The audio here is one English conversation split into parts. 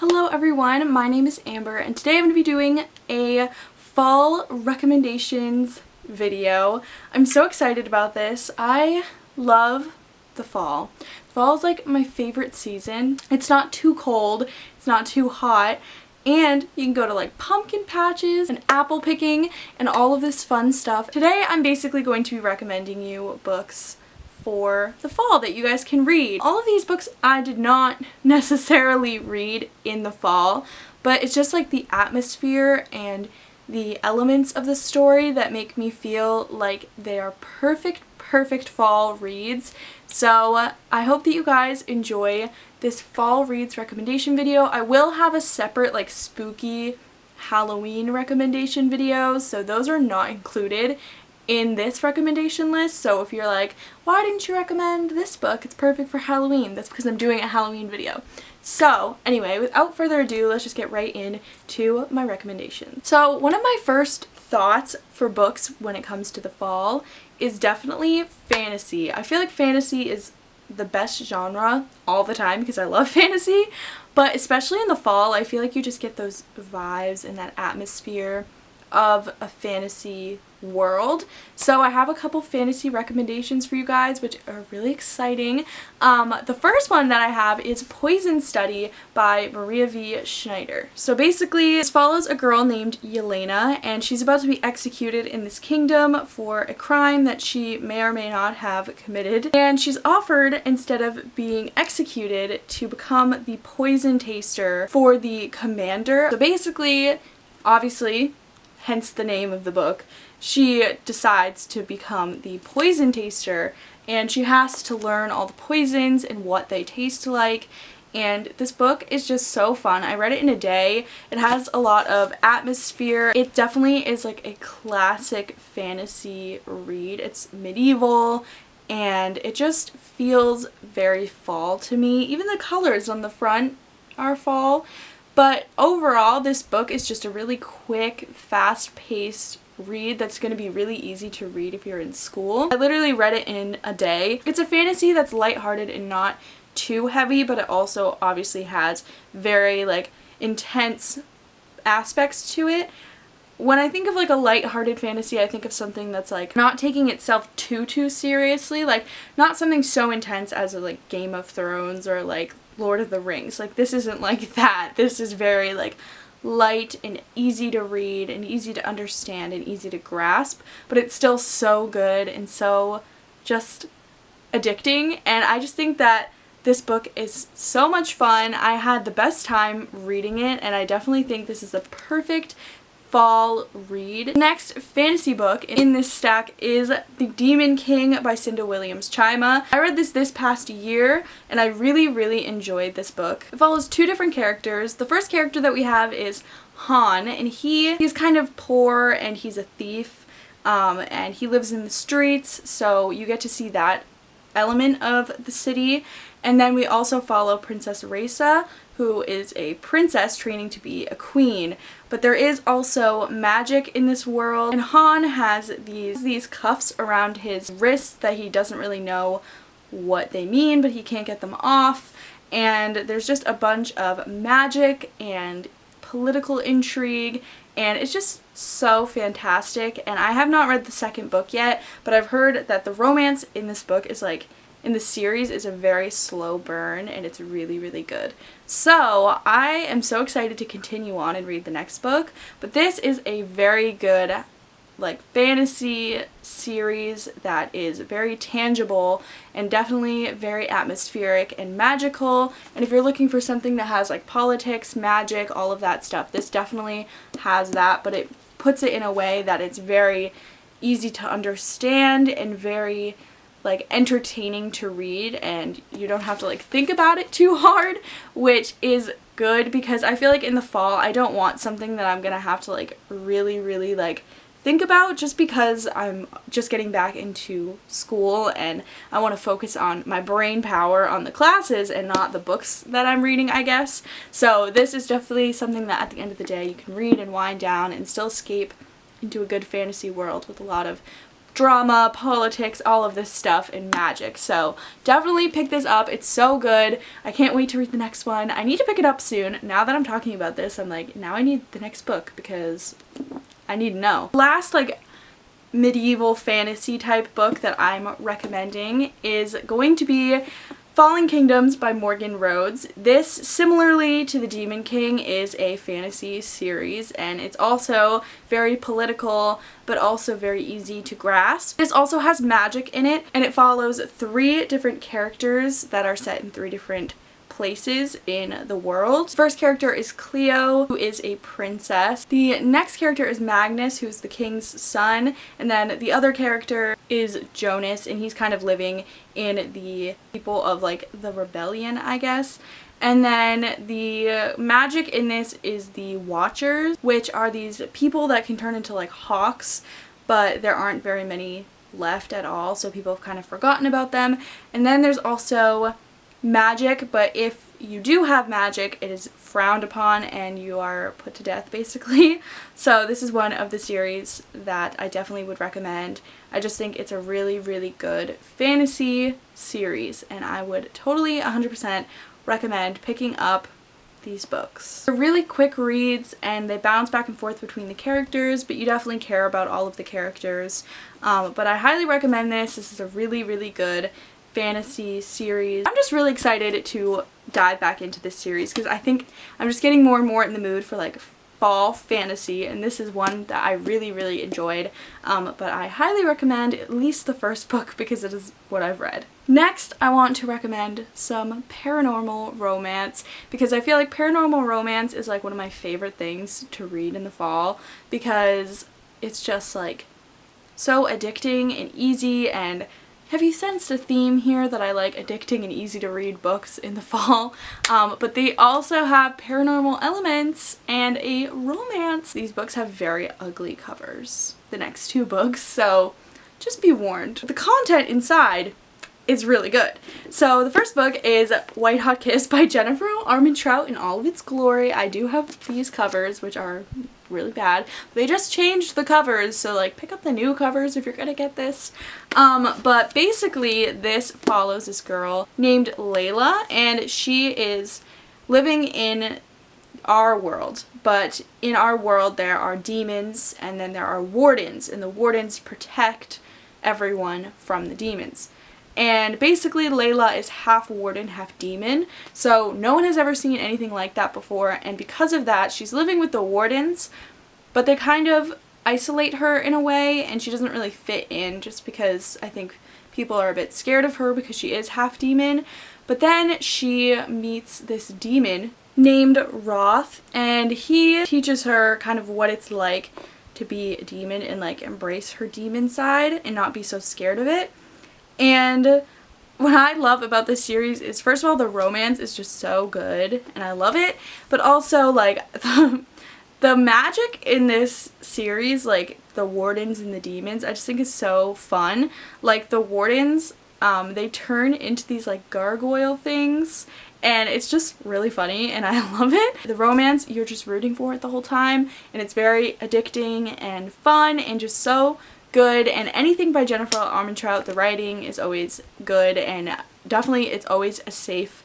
Hello everyone, my name is Amber and today I'm going to be doing a fall recommendations video. I'm so excited about this. I love the fall. Fall is like my favorite season. It's not too cold, it's not too hot, and you can go to like pumpkin patches and apple picking and all of this fun stuff. Today I'm basically going to be recommending you books for the fall that you guys can read. All of these books I did not necessarily read in the fall, but it's just like the atmosphere and the elements of the story that make me feel like they are perfect fall reads. So I hope that you guys enjoy this fall reads recommendation video. I will have a separate like spooky Halloween recommendation video, so those are not included in this recommendation list. So if you're like, why didn't you recommend this book? It's perfect for Halloween. That's because I'm doing a Halloween video. So anyway, without further ado, let's just get right into my recommendations. So one of my first thoughts for books when it comes to the fall is definitely fantasy. I feel like fantasy is the best genre all the time because I love fantasy, but especially in the fall, I feel like you just get those vibes and that atmosphere of a fantasy world. So I have a couple fantasy recommendations for you guys which are really exciting. The first one that I have is Poison Study by Maria V. Schneider. So basically this follows a girl named Yelena, and she's about to be executed in this kingdom for a crime that she may or may not have committed, and she's offered, instead of being executed, to become the poison taster for the commander. So basically, obviously, hence the name of the book, she decides to become the poison taster, and she has to learn all the poisons and what they taste like. And this book is just so fun. I read it in a day. It has a lot of atmosphere. It definitely is like a classic fantasy read. It's medieval and it just feels very fall to me. Even the colors on the front are fall. But overall, this book is just a really quick, fast-paced read that's going to be really easy to read if you're in school. I literally read it in a day. It's a fantasy that's lighthearted and not too heavy, but it also obviously has very like intense aspects to it. When I think of like a lighthearted fantasy, I think of something that's like not taking itself too seriously, like not something so intense as like Game of Thrones or like Lord of the Rings. Like this isn't like that. This is very like light and easy to read and easy to understand and easy to grasp, but it's still so good and so just addicting. And I just think that this book is so much fun. I had the best time reading it, and I definitely think this is a perfect fall read. Next fantasy book in this stack is The Demon King by Cinda Williams-Chima. I read this past year and I really enjoyed this book. It follows two different characters. The first character that we have is Han, and he's kind of poor and he's a thief, and he lives in the streets, so you get to see that element of the city. And then we also follow Princess Raisa, who is a princess training to be a queen. But there is also magic in this world, and Han has these cuffs around his wrists that he doesn't really know what they mean, but he can't get them off. And there's just a bunch of magic and political intrigue, and it's just so fantastic. And I have not read the second book yet, but I've heard that the romance in this book is like, in the series, is a very slow burn, and it's really good. So I am so excited to continue on and read the next book, but this is a very good like fantasy series that is very tangible and definitely very atmospheric and magical. And if you're looking for something that has like politics, magic, all of that stuff, this definitely has that, but it puts it in a way that it's very easy to understand and very like entertaining to read, and you don't have to like think about it too hard, which is good because I feel like in the fall I don't want something that I'm gonna have to like really like think about, just because I'm just getting back into school and I want to focus on my brain power on the classes and not the books that I'm reading, I guess. So this is definitely something that at the end of the day you can read and wind down and still escape into a good fantasy world with a lot of drama, politics, all of this stuff, and magic. So definitely pick this up. It's so good. I can't wait to read the next one. I need to pick it up soon. Now that I'm talking about this, I'm like, now I need the next book because I need to know. Last, like, medieval fantasy type book that I'm recommending is going to be Fallen Kingdoms by Morgan Rhodes. This, similarly to The Demon King, is a fantasy series, and it's also very political but also very easy to grasp. This also has magic in it, and it follows 3 different characters that are set in 3 different places in the world. The first character is Cleo, who is a princess. The next character is Magnus, who's the king's son, and then the other character is Jonas, and he's kind of living in the people of like the rebellion, I guess. And then the magic in this is the Watchers, which are these people that can turn into like hawks, but there aren't very many left at all, so people have kind of forgotten about them. And then there's also magic, but if you do have magic, it is frowned upon and you are put to death, basically. So this is one of the series that I definitely would recommend. I just think it's a really, really good fantasy series, and I would totally 100% recommend picking up these books. They're really quick reads and they bounce back and forth between the characters, but you definitely care about all of the characters. But I highly recommend this. This is a really, really good fantasy series. I'm just really excited to dive back into this series because I think I'm just getting more and more in the mood for like fall fantasy, and this is one that I really, really enjoyed. But I highly recommend at least the first book because it is what I've read. Next, I want to recommend some paranormal romance because I feel like paranormal romance is like one of my favorite things to read in the fall because it's just like so addicting and easy. And have you sensed a theme here that I like addicting and easy to read books in the fall? But they also have paranormal elements and a romance. These books have very ugly covers, the next 2 books, so just be warned. The content inside is really good. So the first book is White Hot Kiss by Jennifer Armentrout in all of its glory. I do have these covers, which are really bad. They just changed the covers, so like pick up the new covers if you're gonna get this. But basically this follows this girl named Layla, and she is living in our world. But in our world there are demons and then there are wardens, and the wardens protect everyone from the demons. And basically Layla is half warden, half demon, so no one has ever seen anything like that before, and because of that she's living with the wardens, but they kind of isolate her in a way, and she doesn't really fit in just because I think people are a bit scared of her because she is half demon. But then she meets this demon named Roth, and he teaches her kind of what it's like to be a demon and like embrace her demon side and not be so scared of it. And what I love about this series is, first of all, the romance is just so good and I love it, but also like the magic in this series, like the wardens and the demons, I just think is so fun. Like the wardens, they turn into these like gargoyle things, and it's just really funny and I love it. The romance, you're just rooting for it the whole time, and it's very addicting and fun and just so good. And anything by Jennifer Armentrout, the writing is always good, and definitely it's always a safe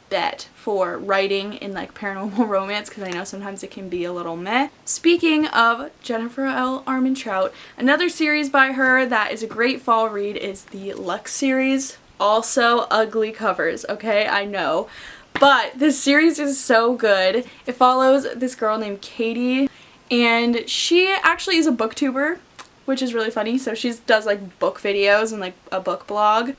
bet for writing in like paranormal romance because I know sometimes it can be a little meh. Speaking of Jennifer L. Armentrout, another series by her that is a great fall read is the Lux series. Also ugly covers, okay, I know, but this series is so good. It follows this girl named Katie, and she actually is a booktuber, which is really funny. So she does like book videos and like a book blog.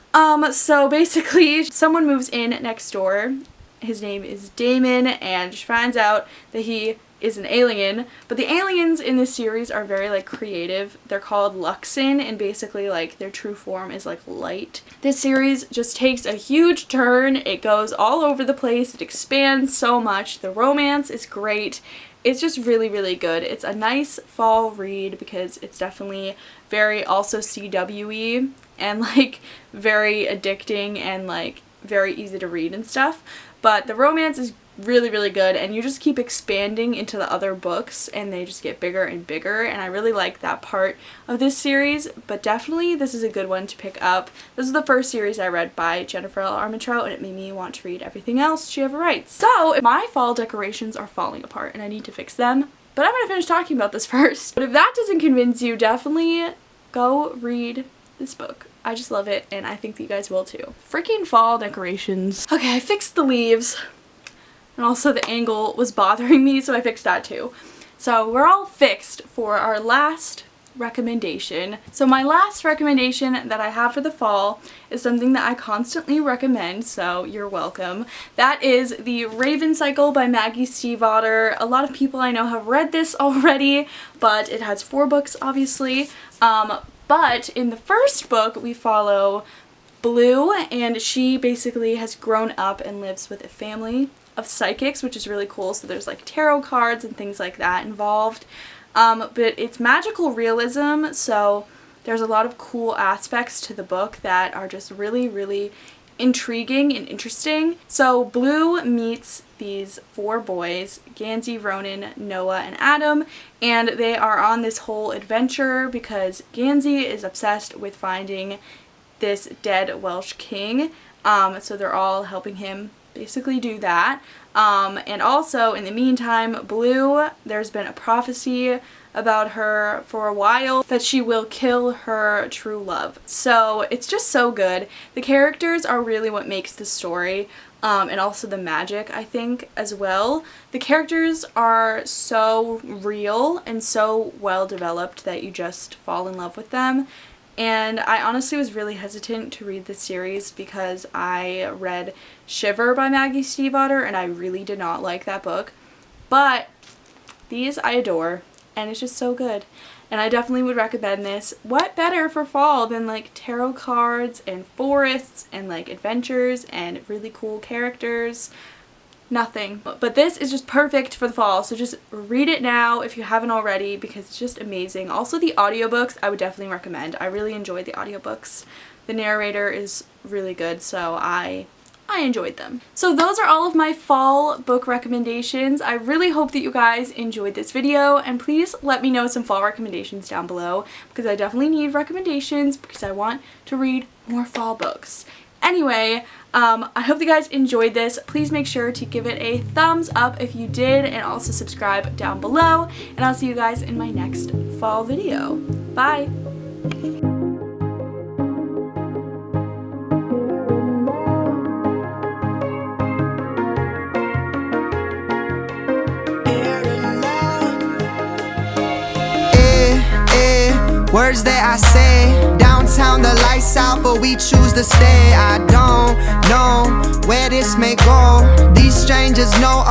So basically someone moves in next door. His name is Damon, and she finds out that he is an alien, but the aliens in this series are very like creative. They're called Luxin, and basically like their true form is like light. This series just takes a huge turn. It goes all over the place. It expands so much. The romance is great. It's just really, really good. It's a nice fall read because it's definitely very also CW-y and like very addicting and like very easy to read and stuff. But the romance is really, really good, and you just keep expanding into the other books and they just get bigger and bigger, and I really like that part of this series. But definitely this is a good one to pick up. This is the first series I read by Jennifer L. Armentrout, and it made me want to read everything else she ever writes. So my fall decorations are falling apart and I need to fix them, but I'm gonna finish talking about this first. But if that doesn't convince you, definitely go read this book. I just love it, and I think that you guys will too. Freaking fall decorations. Okay, I fixed the leaves. And also the angle was bothering me, so I fixed that too. So we're all fixed for our last recommendation. So my last recommendation that I have for the fall is something that I constantly recommend, so you're welcome. That is the Raven Cycle by Maggie Stiefvater. A lot of people I know have read this already, but it has 4 books obviously. But in the first book we follow Blue, and she basically has grown up and lives with a family of psychics, which is really cool. So there's like tarot cards and things like that involved. But it's magical realism, so there's a lot of cool aspects to the book that are just really, really intriguing and interesting. So Blue meets these 4 boys, Gansey, Ronan, Noah, and Adam, and they are on this whole adventure because Gansey is obsessed with finding this dead Welsh king. So they're all helping him basically do that. And also in the meantime, Blue, there's been a prophecy about her for a while that she will kill her true love. So it's just so good. The characters are really what makes the story, and also the magic, I think, as well. The characters are so real and so well developed that you just fall in love with them. And I honestly was really hesitant to read this series because I read Shiver by Maggie Stiefvater and I really did not like that book. But these I adore, and it's just so good. And I definitely would recommend this. What better for fall than like tarot cards and forests and like adventures and really cool characters? Nothing. But this is just perfect for the fall, so just read it now if you haven't already because it's just amazing. Also the audiobooks I would definitely recommend. I really enjoyed the audiobooks. The narrator is really good, so I enjoyed them. So those are all of my fall book recommendations. I really hope that you guys enjoyed this video, and please let me know some fall recommendations down below because I definitely need recommendations because I want to read more fall books. Anyway, I hope you guys enjoyed this. Please make sure to give it a thumbs up if you did, and also subscribe down below, and I'll see you guys in my next fall video. Bye! Words that I say, downtown the lights out, but we choose to stay. I don't know where this may go. These strangers know all